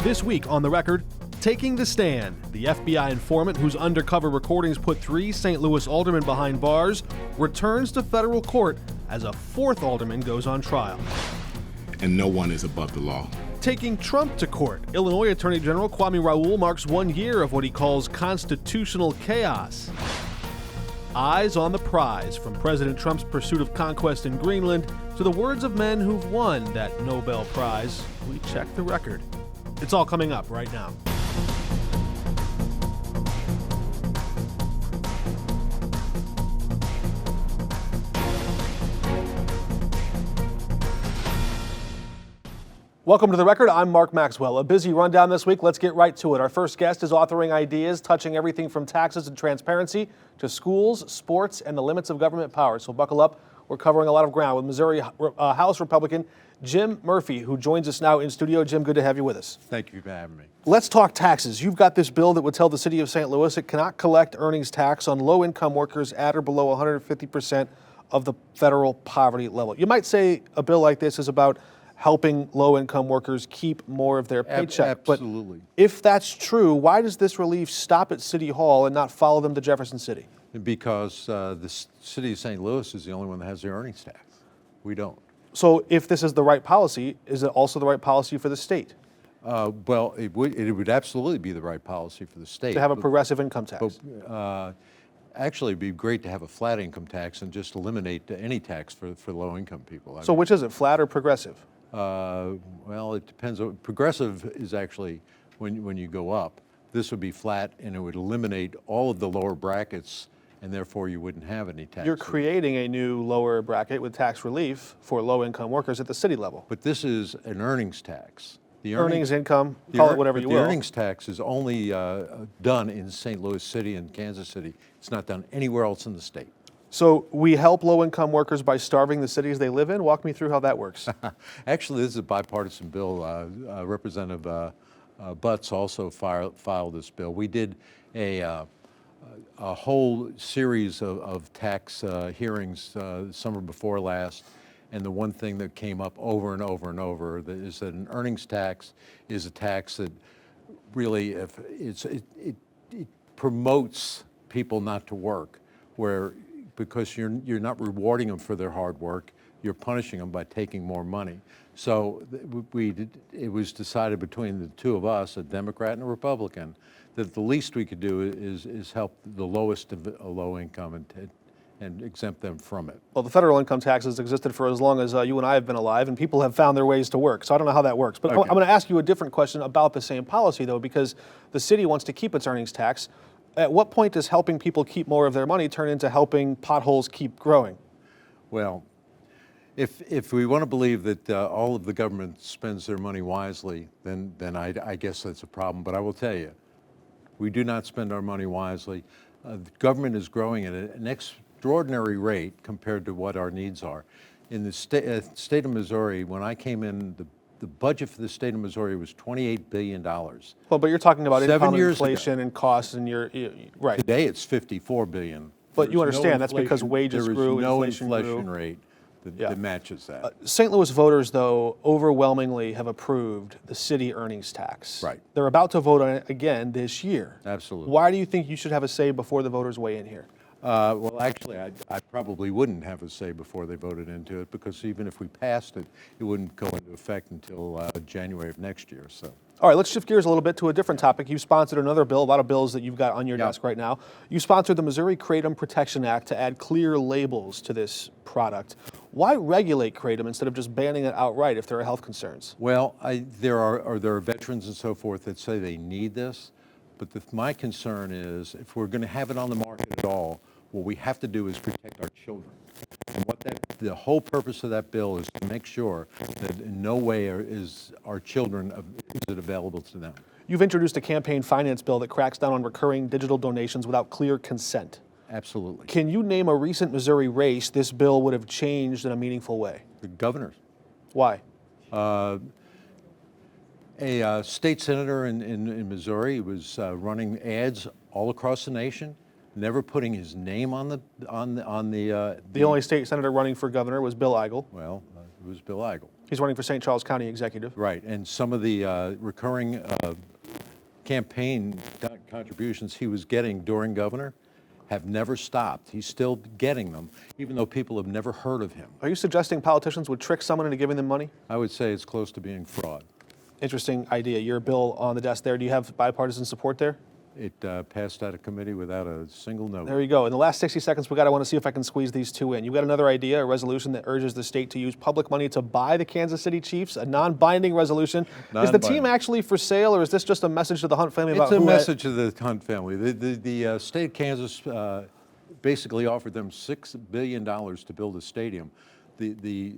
This week on The Record, taking the stand. The FBI informant whose undercover recordings put 3 St. Louis aldermen behind bars returns to federal court as a 4th alderman goes on trial. And no one is above the law. Taking Trump to court, Illinois Attorney General Kwame Raoul marks 1 year of what he calls constitutional chaos. Eyes on the prize, from President Trump's pursuit of conquest in Greenland to the words of men who've won that Nobel Prize. We check the record. It's all coming up right now. Welcome to The Record. I'm Mark Maxwell. A busy rundown this week. Let's get right to it. Our first guest is authoring ideas touching everything from taxes and transparency to schools, sports, and the limits of government power. So buckle up. We're covering a lot of ground with Missouri House Republican Jim Murphy, who joins us now in studio. Jim, good to have you with us. Thank you for having me. Let's talk taxes. You've got this bill that would tell the city of St. Louis it cannot collect earnings tax on low-income workers at or below 150% of the federal poverty level. You might say a bill like this is about helping low-income workers keep more of their paycheck. Absolutely. But if that's true, why does this relief stop at City Hall and not follow them to Jefferson City? Because the city of St. Louis is the only one that has the earnings tax. We don't. So if this is the right policy, is it also the right policy for the state? Well, it would absolutely be the right policy for the state. To have a progressive income tax? Actually, it'd be great to have a flat income tax and just eliminate any tax for low-income people. So which is it, flat or progressive? Well, it depends. Progressive is actually when you go up. This would be flat, and it would eliminate all of the lower brackets, and therefore you wouldn't have any tax. You're creating a new lower bracket with tax relief for low-income workers at the city level. But this is an earnings tax. The earnings income, call it whatever you will. The earnings tax is only done in St. Louis City and Kansas City. It's not done anywhere else in the state. So we help low-income workers by starving the cities they live in? Walk me through how that works. Actually, this is a bipartisan bill. Representative Butts also filed this bill. We did a whole series of tax hearings summer before last, and the one thing that came up over and over and over is that an earnings tax is a tax that really it promotes people not to work, because you're not rewarding them for their hard work, you're punishing them by taking more money. So it was decided between the two of us, a Democrat and a Republican, that the least we could do is help the lowest of low income and exempt them from it. Well, the federal income tax has existed for as long as you and I have been alive, and people have found their ways to work. So I don't know how that works. But okay. I'm going to ask you a different question about the same policy, though, because the city wants to keep its earnings tax. At what point does helping people keep more of their money turn into helping potholes keep growing? Well, if we want to believe that all of the government spends their money wisely, then I guess that's a problem. But I will tell you, we do not spend our money wisely. The government is growing at an extraordinary rate compared to what our needs are. In the state of Missouri, when I came in, the budget for the state of Missouri was $28 billion. Well, but you're talking about income, inflation, ago. And costs, and you're right. Today it's $54 billion. But you understand that's because wages grew, inflation grew. There is no inflation rate that matches that. St. Louis voters, though, overwhelmingly have approved the city earnings tax. Right. They're about to vote on it again this year. Absolutely. Why do you think you should have a say before the voters weigh in here? Well, actually, I probably wouldn't have a say before they voted into it, because even if we passed it, it wouldn't go into effect until January of next year. So. All right, let's shift gears a little bit to a different topic. You sponsored another bill, a lot of bills that you've got on your desk right now. You sponsored the Missouri Kratom Protection Act to add clear labels to this product. Why regulate kratom instead of just banning it outright if there are health concerns? Well, there are veterans and so forth that say they need this, but my concern is if we're going to have it on the market at all, what we have to do is protect our children. And the whole purpose of that bill is to make sure that in no way is our children, is it available to them. You've introduced a campaign finance bill that cracks down on recurring digital donations without clear consent. Absolutely. Can you name a recent Missouri race this bill would have changed in a meaningful way? The governor. Why? A state senator in Missouri was running ads all across the nation, never putting his name on the. The only state senator running for governor was Bill Eigel. Well, it was Bill Eigel. He's running for St. Charles County Executive. Right, and some of the recurring campaign contributions he was getting during governor have never stopped. He's still getting them, even though people have never heard of him. Are you suggesting politicians would trick someone into giving them money? I would say it's close to being fraud. Interesting idea. Your bill on the desk there. Do you have bipartisan support there? It passed out of committee without a single note. There you go. In the last 60 seconds I want to see if I can squeeze these two in. You got another idea, a resolution that urges the state to use public money to buy the Kansas City Chiefs, a non-binding resolution. Is the team actually for sale, or is this just a message to the Hunt family about It's a message to the Hunt family. The state of Kansas basically offered them $6 billion to build a stadium. The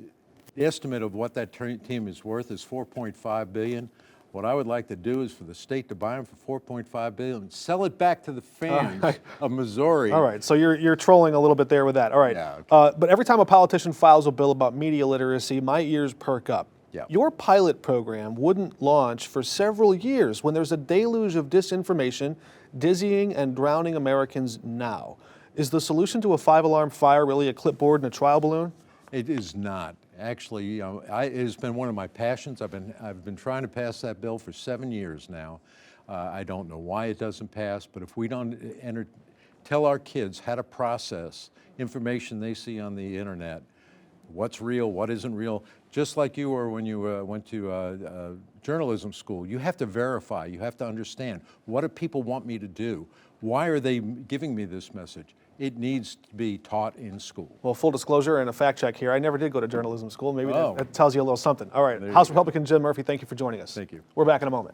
estimate of what that team is worth is $4.5 billion. What I would like to do is for the state to buy them for $4.5 billion and sell it back to the fans of Missouri. All right, so you're trolling a little bit there with that. All right, Yeah, okay. But every time a politician files a bill about media literacy, my ears perk up. Yeah. Your pilot program wouldn't launch for several years when there's a deluge of disinformation dizzying and drowning Americans now. Is the solution to a 5-alarm fire really a clipboard and a trial balloon? It is not. Actually, you know, it has been one of my passions. I've been trying to pass that bill for 7 years now. I don't know why it doesn't pass, but if we don't tell our kids how to process information they see on the internet, what's real, what isn't real, just like you were when you went to journalism school, you have to verify, you have to understand, what do people want me to do? Why are they giving me this message? It needs to be taught in school. Well, full disclosure and a fact check here. I never did go to journalism school. Maybe Oh. that tells you a little something. All right, There you House go. Republican Jim Murphy, thank you for joining us. Thank you. We're back in a moment.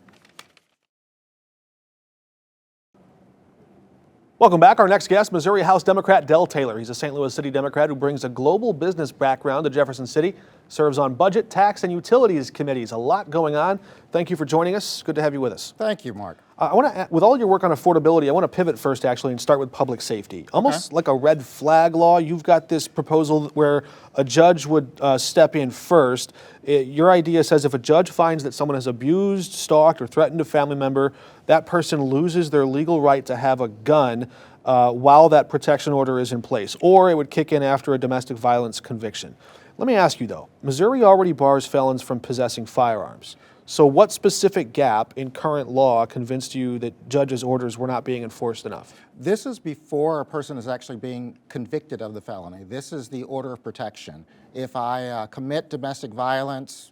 Welcome back. Our next guest, Missouri House Democrat Del Taylor. He's a St. Louis City Democrat who brings a global business background to Jefferson City, serves on budget, tax, and utilities committees. A lot going on. Thank you for joining us. Good to have you with us. Thank you, Mark. I want to, with all your work on affordability, I want to pivot first actually and start with public safety. Almost like a red flag law. You've got this proposal where a judge would step in first. Your idea says if a judge finds that someone has abused, stalked, or threatened a family member, that person loses their legal right to have a gun while that protection order is in place, or it would kick in after a domestic violence conviction. Let me ask you though, Missouri already bars felons from possessing firearms. So what specific gap in current law convinced you that judges' orders were not being enforced enough? This is before a person is actually being convicted of the felony. This is the order of protection. If I commit domestic violence,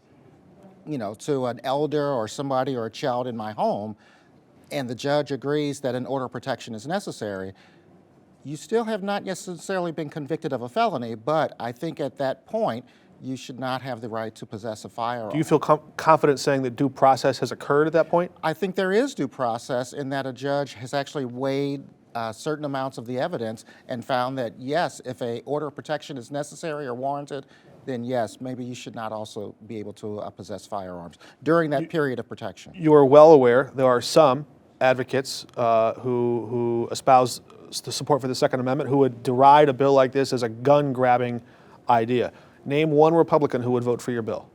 you know, to an elder or somebody or a child in my home, and the judge agrees that an order of protection is necessary, you still have not necessarily been convicted of a felony, but I think at that point, you should not have the right to possess a firearm. Do you feel confident saying that due process has occurred at that point? I think there is due process in that a judge has actually weighed certain amounts of the evidence and found that, yes, if an order of protection is necessary or warranted, then yes, maybe you should not also be able to possess firearms during that period of protection. You are well aware there are some advocates who espouse the support for the Second Amendment who would deride a bill like this as a gun-grabbing idea. Name one Republican who would vote for your bill.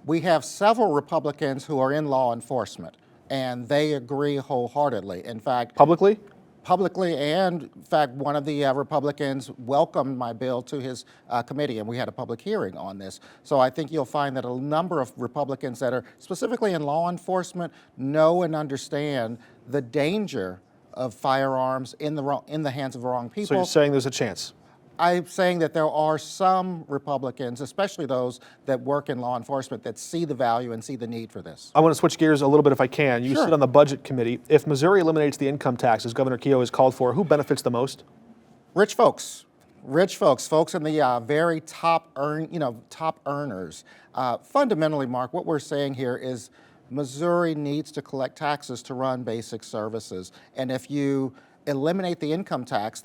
We have several Republicans who are in law enforcement, and they agree wholeheartedly. In fact, Publicly? Publicly, and in fact, one of the Republicans welcomed my bill to his committee, and we had a public hearing on this. So I think you'll find that a number of Republicans that are specifically in law enforcement know and understand the danger of firearms in the hands of the wrong people. So you're saying there's a chance? I'm saying that there are some Republicans, especially those that work in law enforcement, that see the value and see the need for this. I want to switch gears a little bit if I can. You Sure. sit on the Budget Committee. If Missouri eliminates the income tax, as Governor Keogh has called for, who benefits the most? Rich folks, folks in the very top earners. Fundamentally, Mark, what we're saying here is Missouri needs to collect taxes to run basic services, and if you eliminate the income tax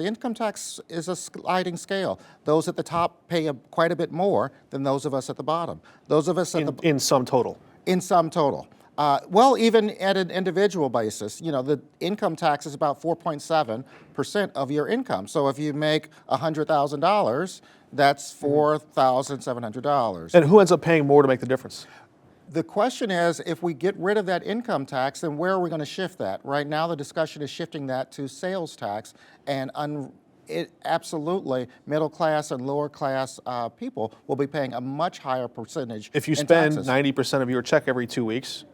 is a sliding scale. Those at the top pay quite a bit more than those of us at the bottom. Those of us at In sum total. in sum total. Well, even at an individual basis, you know, the income tax is about 4.7% of your income. So if you make $100,000, that's $4,700. And who ends up paying more to make the difference? The question is, if we get rid of that income tax, then where are we going to shift that? Right now, the discussion is shifting that to sales tax, and It absolutely, middle class and lower class people will be paying a much higher percentage. If you in spend taxes. 90% of your check every 2 weeks,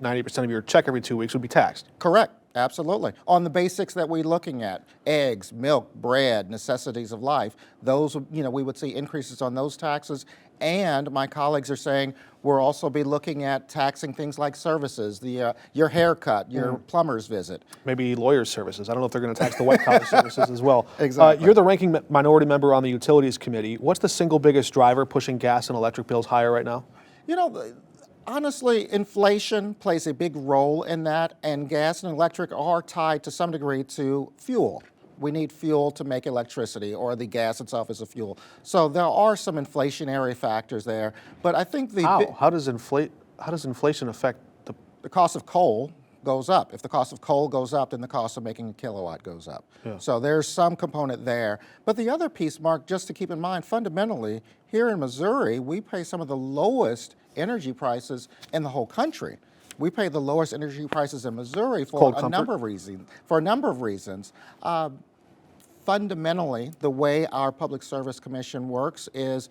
90% of your check every 2 weeks would be taxed. Correct, absolutely. On the basics that we're looking at, eggs, milk, bread, necessities of life, those, we would see increases on those taxes. And my colleagues are saying we'll also be looking at taxing things like services, your haircut, your plumber's visit. Maybe lawyers' services. I don't know if they're going to tax the white-collar services as well. Exactly. You're the ranking minority member on the Utilities Committee. What's the single biggest driver pushing gas and electric bills higher right now? Honestly, inflation plays a big role in that, and gas and electric are tied to some degree to fuel. We need fuel to make electricity, or the gas itself is a fuel. So there are some inflationary factors there, but I think How does inflation affect the cost of coal goes up. If the cost of coal goes up, then the cost of making a kilowatt goes up. Yeah. So there's some component there. But the other piece, Mark, just to keep in mind, fundamentally, here in Missouri, we pay some of the lowest energy prices in the whole country. We pay the lowest energy prices in Missouri for a number of reasons. Fundamentally, the way our Public Service Commission works is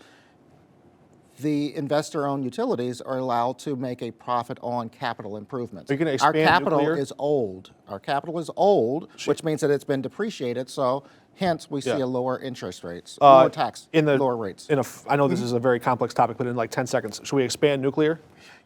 the investor-owned utilities are allowed to make a profit on capital improvements. Are you going to Our expand capital nuclear? is old. Our capital is old, which means that it's been depreciated. So hence we see a lower interest rates, lower tax, lower rates. I know this is a very complex topic, but in like 10 seconds, should we expand nuclear?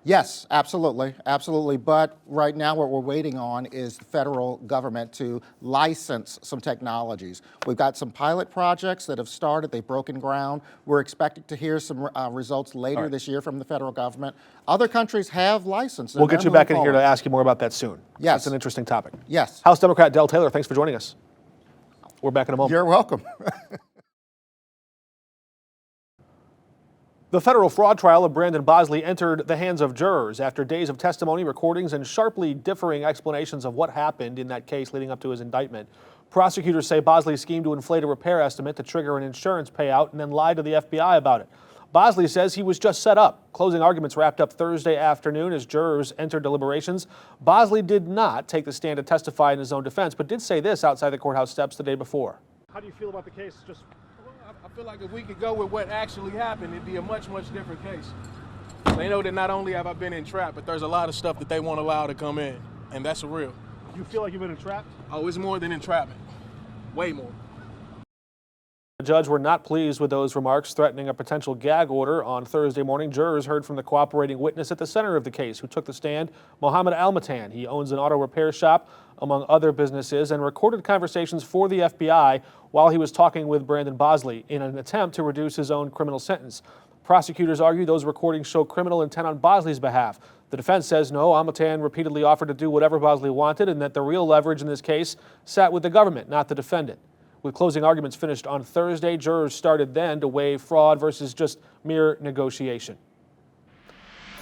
Yes, absolutely, absolutely. But right now what we're waiting on is the federal government to license some technologies. We've got some pilot projects that have started. They've broken ground. We're expecting to hear some results later this year from the federal government. Other countries have licensed. We'll get you back in here to ask you more about that soon. Yes. That's an interesting topic. Yes. House Democrat Del Taylor, thanks for joining us. We're back in a moment. You're welcome. The federal fraud trial of Brandon Bosley entered the hands of jurors after days of testimony, recordings, and sharply differing explanations of what happened in that case leading up to his indictment. Prosecutors say Bosley schemed to inflate a repair estimate to trigger an insurance payout and then lied to the FBI about it. Bosley says he was just set up. Closing arguments wrapped up Thursday afternoon as jurors entered deliberations. Bosley did not take the stand to testify in his own defense, but did say this outside the courthouse steps the day before. How do you feel about the case? I feel like if we could go with what actually happened, it'd be a much, much different case. They know that not only have I been entrapped, but there's a lot of stuff that they won't allow to come in, and that's real. You feel like you've been entrapped? Oh, it's more than entrapment. Way more. The judge were not pleased with those remarks, threatening a potential gag order. On Thursday morning, jurors heard from the cooperating witness at the center of the case who took the stand, Mohammed Al-Matan. He owns an auto repair shop, among other businesses, and recorded conversations for the FBI while he was talking with Brandon Bosley in an attempt to reduce his own criminal sentence. Prosecutors argue those recordings show criminal intent on Bosley's behalf. The defense says no, Al-Matan repeatedly offered to do whatever Bosley wanted and that the real leverage in this case sat with the government, not the defendant. With closing arguments finished on Thursday, jurors started then to weigh fraud versus just mere negotiation.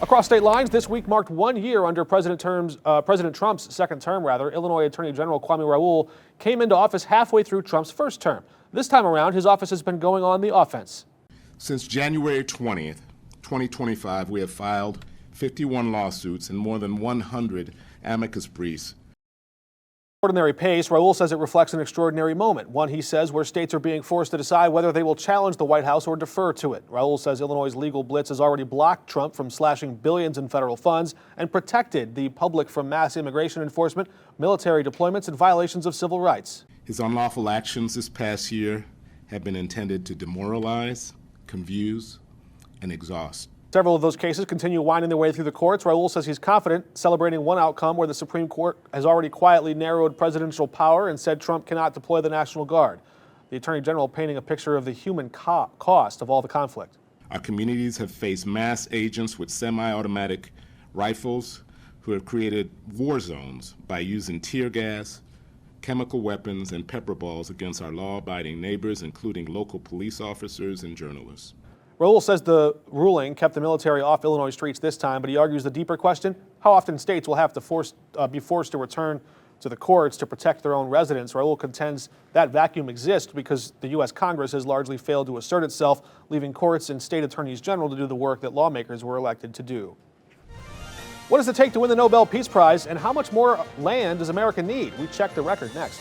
Across state lines, this week marked 1 year under President Trump's second term. Illinois Attorney General Kwame Raoul came into office halfway through Trump's first term. This time around, his office has been going on the offense. Since January 20th, 2025, we have filed 51 lawsuits and more than 100 amicus briefs. Ordinary pace, Raoul says it reflects an extraordinary moment, one he says where states are being forced to decide whether they will challenge the White House or defer to it. Raoul says Illinois' legal blitz has already blocked Trump from slashing billions in federal funds and protected the public from mass immigration enforcement, military deployments, and violations of civil rights. His unlawful actions this past year have been intended to demoralize, confuse, and exhaust. Several of those cases continue winding their way through the courts. Raoul says he's confident, celebrating one outcome where the Supreme Court has already quietly narrowed presidential power and said Trump cannot deploy the National Guard. The Attorney General painting a picture of the human cost of all the conflict. Our communities have faced mass agents with semi-automatic rifles who have created war zones by using tear gas, chemical weapons, and pepper balls against our law-abiding neighbors, including local police officers and journalists. Raoul says the ruling kept the military off Illinois streets this time, but he argues the deeper question, how often states will have to be forced to return to the courts to protect their own residents. Raoul contends that vacuum exists because the U.S. Congress has largely failed to assert itself, leaving courts and state attorneys general to do the work that lawmakers were elected to do. What does it take to win the Nobel Peace Prize, and how much more land does America need? We check the record next.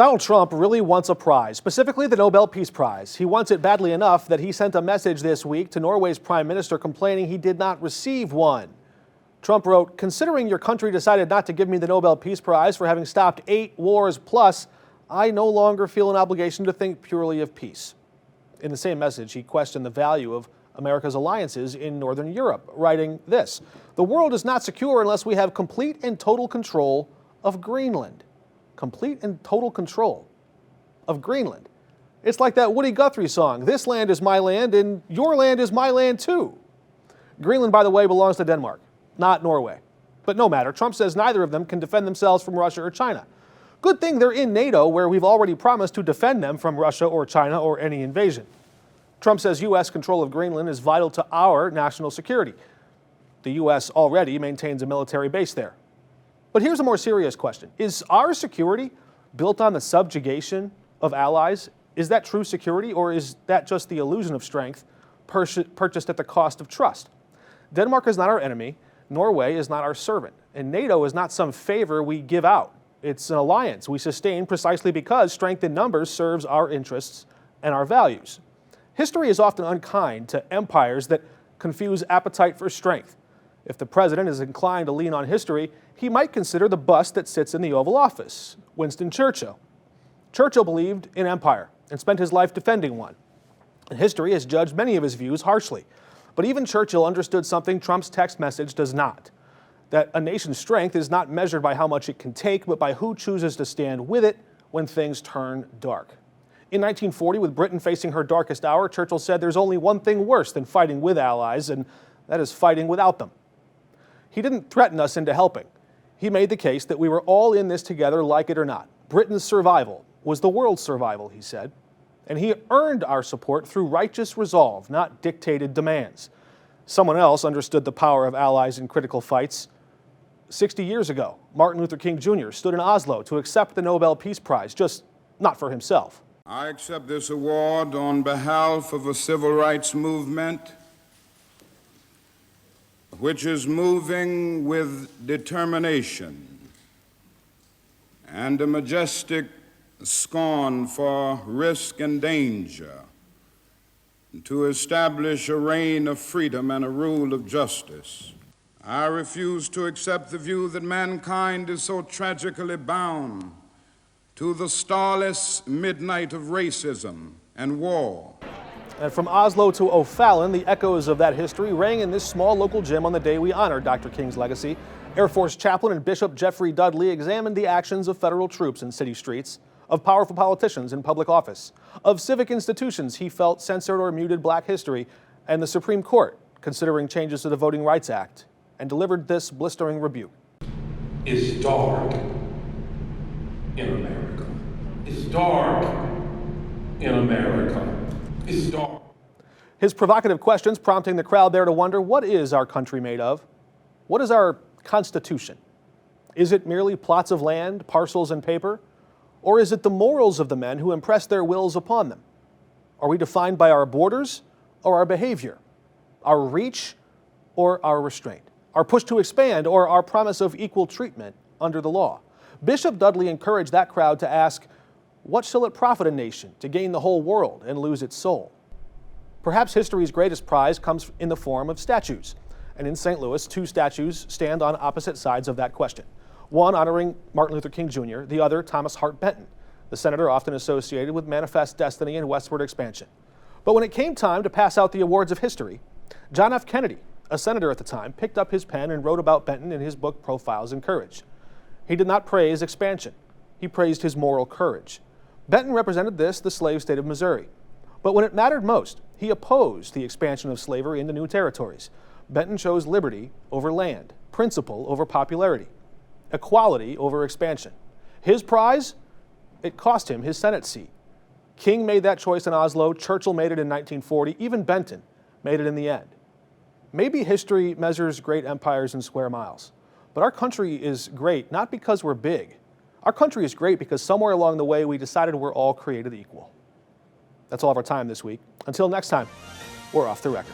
Donald Trump really wants a prize, specifically the Nobel Peace Prize. He wants it badly enough that he sent a message this week to Norway's prime minister complaining he did not receive one. Trump wrote, "Considering your country decided not to give me the Nobel Peace Prize for having stopped 8 wars plus, I no longer feel an obligation to think purely of peace." In the same message, he questioned the value of America's alliances in Northern Europe, writing this: "The world is not secure unless we have complete and total control of Greenland." Complete and total control of Greenland. It's like that Woody Guthrie song, "This land is my land and your land is my land too." Greenland, by the way, belongs to Denmark, not Norway. But no matter, Trump says neither of them can defend themselves from Russia or China. Good thing they're in NATO, where we've already promised to defend them from Russia or China or any invasion. Trump says U.S. control of Greenland is vital to our national security. The U.S. already maintains a military base there. But here's a more serious question. Is our security built on the subjugation of allies? Is that true security, or is that just the illusion of strength purchased at the cost of trust? Denmark is not our enemy, Norway is not our servant, and NATO is not some favor we give out. It's an alliance we sustain precisely because strength in numbers serves our interests and our values. History is often unkind to empires that confuse appetite for strength. If the president is inclined to lean on history, he might consider the bust that sits in the Oval Office, Winston Churchill. Churchill believed in empire and spent his life defending one. And history has judged many of his views harshly. But even Churchill understood something Trump's text message does not: that a nation's strength is not measured by how much it can take, but by who chooses to stand with it when things turn dark. In 1940, with Britain facing her darkest hour, Churchill said there's only one thing worse than fighting with allies, and that is fighting without them. He didn't threaten us into helping. He made the case that we were all in this together, like it or not. Britain's survival was the world's survival, he said. And he earned our support through righteous resolve, not dictated demands. Someone else understood the power of allies in critical fights. 60 years ago, Martin Luther King Jr. stood in Oslo to accept the Nobel Peace Prize, just not for himself. I accept this award on behalf of a civil rights movement which is moving with determination and a majestic scorn for risk and danger to establish a reign of freedom and a rule of justice. I refuse to accept the view that mankind is so tragically bound to the starless midnight of racism and war. And from Oslo to O'Fallon, the echoes of that history rang in this small local gym on the day we honored Dr. King's legacy. Air Force chaplain and Bishop Jeffrey Dudley examined the actions of federal troops in city streets, of powerful politicians in public office, of civic institutions he felt censored or muted black history, and the Supreme Court considering changes to the Voting Rights Act, and delivered this blistering rebuke. It's dark in America. It's dark in America. It's dark. His provocative questions prompting the crowd there to wonder, what is our country made of? What is our Constitution? Is it merely plots of land, parcels, and paper? Or is it the morals of the men who impress their wills upon them? Are we defined by our borders or our behavior? Our reach or our restraint? Our push to expand or our promise of equal treatment under the law? Bishop Dudley encouraged that crowd to ask, what shall it profit a nation to gain the whole world and lose its soul? Perhaps history's greatest prize comes in the form of statues. And in St. Louis, 2 statues stand on opposite sides of that question. One honoring Martin Luther King Jr., the other Thomas Hart Benton, the senator often associated with manifest destiny and westward expansion. But when it came time to pass out the awards of history, John F. Kennedy, a senator at the time, picked up his pen and wrote about Benton in his book Profiles in Courage. He did not praise expansion. He praised his moral courage. Benton represented the slave state of Missouri. But when it mattered most, he opposed the expansion of slavery into new territories. Benton chose liberty over land, principle over popularity, equality over expansion. His prize? It cost him his Senate seat. King made that choice in Oslo, Churchill made it in 1940, even Benton made it in the end. Maybe history measures great empires in square miles, but our country is great not because we're big. Our country is great because somewhere along the way we decided we're all created equal. That's all of our time this week. Until next time, we're off the record.